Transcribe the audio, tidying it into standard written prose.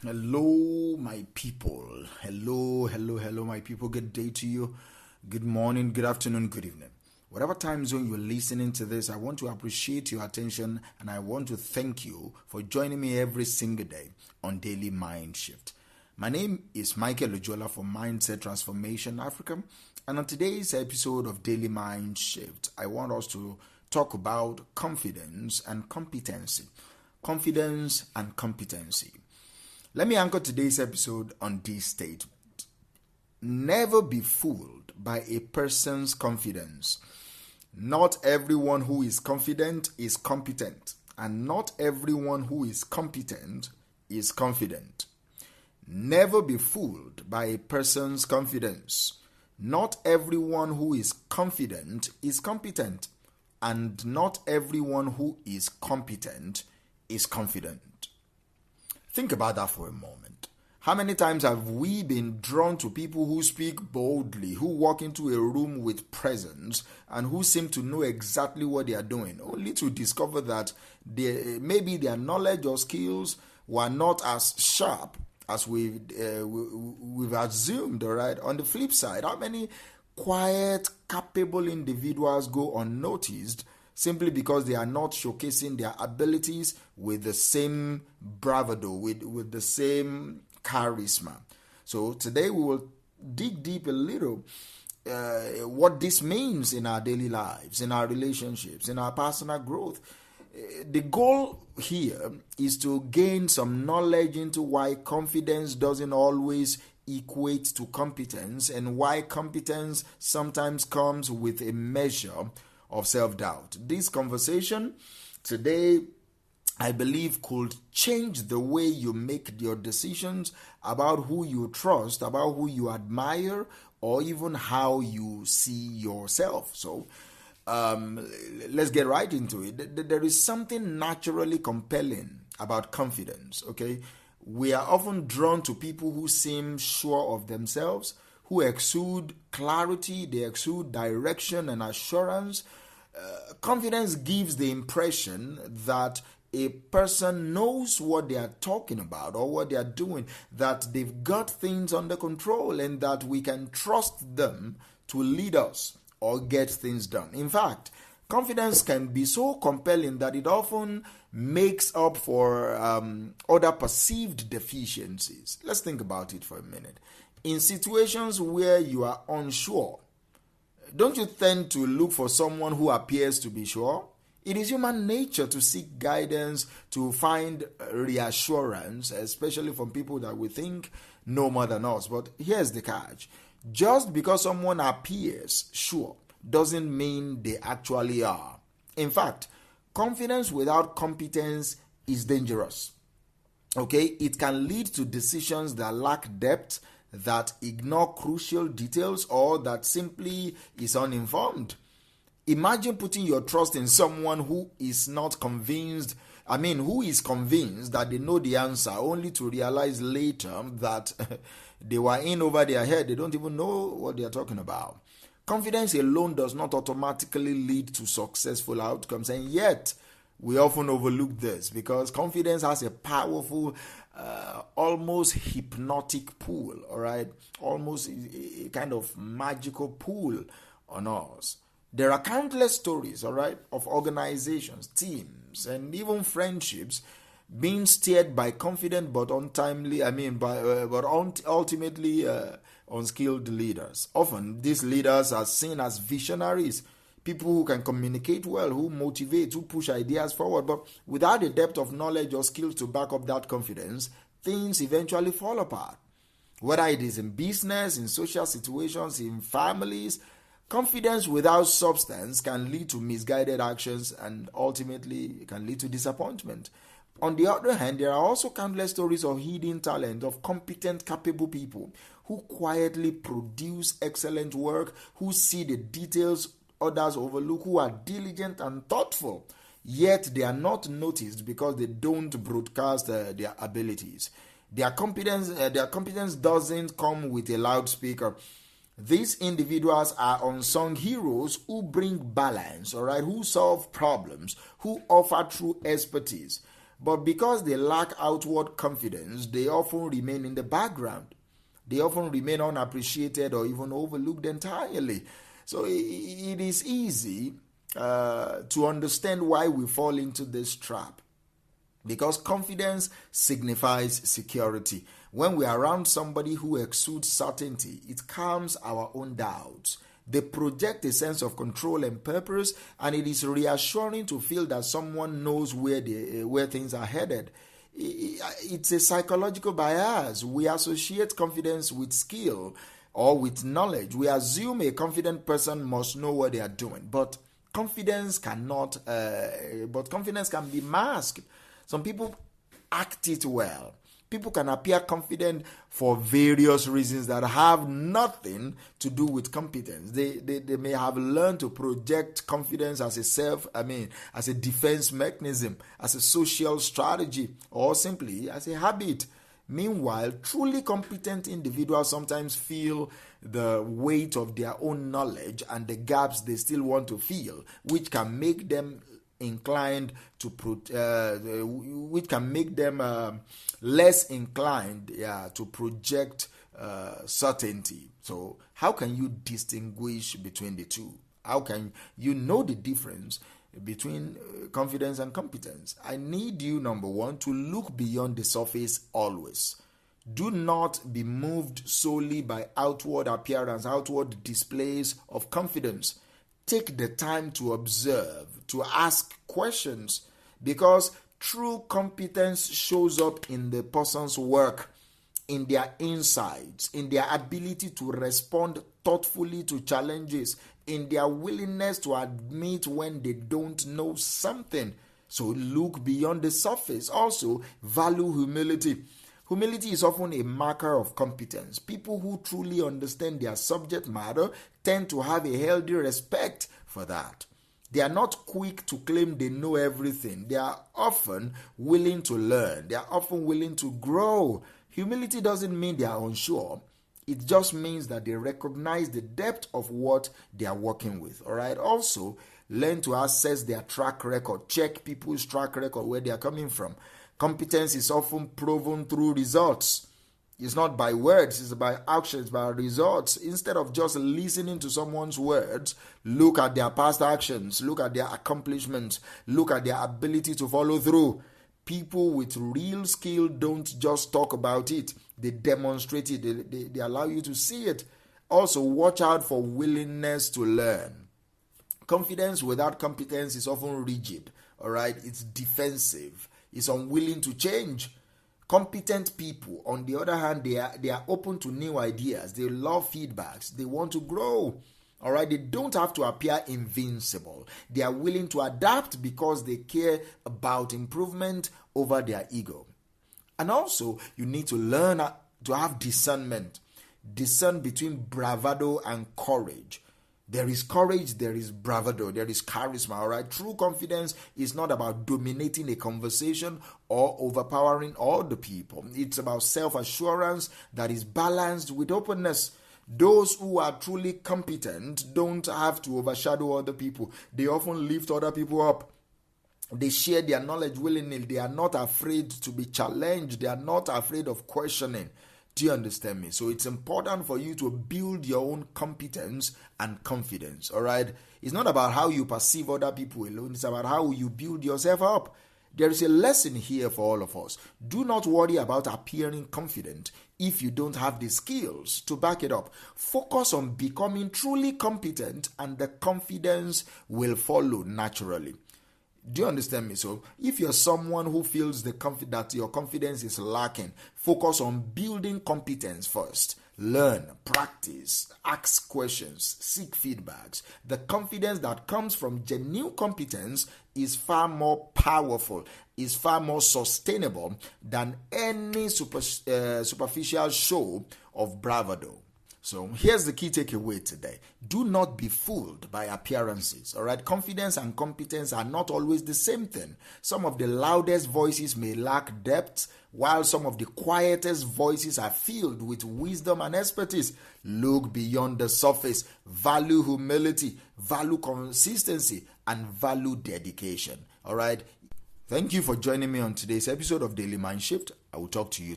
Hello, my people. Hello, my people. Good day to you. Good morning, good afternoon, good evening. Whatever time zone you're listening to this, I want to appreciate your attention and I want to thank you for joining me every single day on Daily Mind Shift. My name is Michael Ojola from Mindset Transformation Africa, and on today's episode of Daily Mind Shift, I want us to talk about confidence and competency. Confidence and competency. Let me anchor today's episode on this statement. Never be fooled by a person's confidence. Not everyone who is confident is competent, and not everyone who is competent is confident. Never be fooled by a person's confidence. Not everyone who is confident is competent, and not everyone who is competent is confident. Think about that for a moment. How many times have we been drawn to people who speak boldly, who walk into a room with presence, and who seem to know exactly what they are doing, only to discover that maybe their knowledge or skills were not as sharp as we've assumed, all right? On the flip side, how many quiet, capable individuals go unnoticed simply because they are not showcasing their abilities with the same bravado, with the same charisma? So today we will dig deep a little what this means in our daily lives, in our relationships, in our personal growth. The goal here is to gain some knowledge into why confidence doesn't always equate to competence, and why competence sometimes comes with a measure of self-doubt. This conversation today, I believe, could change the way you make your decisions about who you trust, about who you admire, or even how you see yourself. So let's get right into it. There is something naturally compelling about confidence, okay? We are often drawn to people who seem sure of themselves, who exude clarity, they exude direction and assurance. Confidence gives the impression that a person knows what they are talking about or what they are doing, that they've got things under control, and that we can trust them to lead us or get things done. In fact, confidence can be so compelling that it often makes up for other perceived deficiencies. Let's think about it for a minute. In situations where you are unsure, don't you tend to look for someone who appears to be sure? It is human nature to seek guidance, to find reassurance, especially from people that we think know more than us. But here's the catch. Just because someone appears sure doesn't mean they actually are. In fact, confidence without competence is dangerous. Okay? It can lead to decisions that lack depth, that ignore crucial details, or that simply is uninformed. Imagine putting your trust in someone who is convinced that they know the answer, only to realize later that they were in over their head. They don't even know what they are talking about. Confidence alone does not automatically lead to successful outcomes, and yet we often overlook this because confidence has a powerful, almost hypnotic pull, all right? Almost a kind of magical pull on us. There are countless stories, all right, of organizations, teams, and even friendships being steered by confident but ultimately unskilled leaders. Often, these leaders are seen as visionaries, people who can communicate well, who motivate, who push ideas forward, but without a depth of knowledge or skills to back up that confidence, things eventually fall apart. Whether it is in business, in social situations, in families, confidence without substance can lead to misguided actions and ultimately can lead to disappointment. On the other hand, there are also countless stories of hidden talent, of competent, capable people who quietly produce excellent work, who see the details others overlook, who are diligent and thoughtful, yet they are not noticed because they don't broadcast their abilities. Their competence doesn't come with a loudspeaker. These individuals are unsung heroes who bring balance, all right, who solve problems, who offer true expertise. But because they lack outward confidence, they often remain in the background. They often remain unappreciated or even overlooked entirely. So it is easy to understand why we fall into this trap. Because confidence signifies security. When we are around somebody who exudes certainty, it calms our own doubts. They project a sense of control and purpose, and it is reassuring to feel that someone knows where things are headed. It's a psychological bias. We associate confidence with skill or with knowledge. We assume a confident person must know what they are doing, but confidence can be masked. Some people act it well. People can appear confident for various reasons that have nothing to do with competence. They may have learned to project confidence as as a defense mechanism, as a social strategy, or simply as a habit. Meanwhile, truly competent individuals sometimes feel the weight of their own knowledge and the gaps they still want to fill, which can make them less inclined to project certainty. So how can you distinguish between the two? How can you know the difference between confidence and competence? I need you, number one, to look beyond the surface always. Do not be moved solely by outward appearance, outward displays of confidence. Take the time to observe, to ask questions, because true competence shows up in the person's work, in their insights, in their ability to respond thoughtfully to challenges, in their willingness to admit when they don't know something. So look beyond the surface. Also, value humility. Humility is often a marker of competence. People who truly understand their subject matter tend to have a healthy respect for that. They are not quick to claim they know everything. They are often willing to learn. They are often willing to grow. Humility doesn't mean they are unsure. It just means that they recognize the depth of what they are working with. All right. Also, learn to assess their track record. Check people's track record, where they are coming from. Competence is often proven through results. It's not by words, it's by actions, by results. Instead of just listening to someone's words, look at their past actions, look at their accomplishments, look at their ability to follow through. People with real skill don't just talk about it, they demonstrate it, they allow you to see it. Also, watch out for willingness to learn. Confidence without competence is often rigid, all right? It's defensive. Is unwilling to change. Competent people, on the other hand, they are open to new ideas. They love feedbacks. They want to grow. All right, they don't have to appear invincible. They are willing to adapt because they care about improvement over their ego. And also, you need to learn to have discernment. Discern between bravado and courage. There is courage, there is bravado, there is charisma, all right? True confidence is not about dominating a conversation or overpowering all the people. It's about self-assurance that is balanced with openness. Those who are truly competent don't have to overshadow other people. They often lift other people up. They share their knowledge willingly. They are not afraid to be challenged. They are not afraid of questioning. Do you understand me? So it's important for you to build your own competence and confidence, all right? It's not about how you perceive other people alone. It's about how you build yourself up. There is a lesson here for all of us. Do not worry about appearing confident if you don't have the skills to back it up. Focus on becoming truly competent, and the confidence will follow naturally. Do you understand me? So if you're someone who feels that your confidence is lacking, focus on building competence first. Learn, practice, ask questions, seek feedbacks. The confidence that comes from genuine competence is far more powerful, is far more sustainable than any superficial show of bravado. So here's the key takeaway today. Do not be fooled by appearances, all right? Confidence and competence are not always the same thing. Some of the loudest voices may lack depth, while some of the quietest voices are filled with wisdom and expertise. Look beyond the surface. Value humility, value consistency, and value dedication, all right? Thank you for joining me on today's episode of Daily Mind Shift. I will talk to you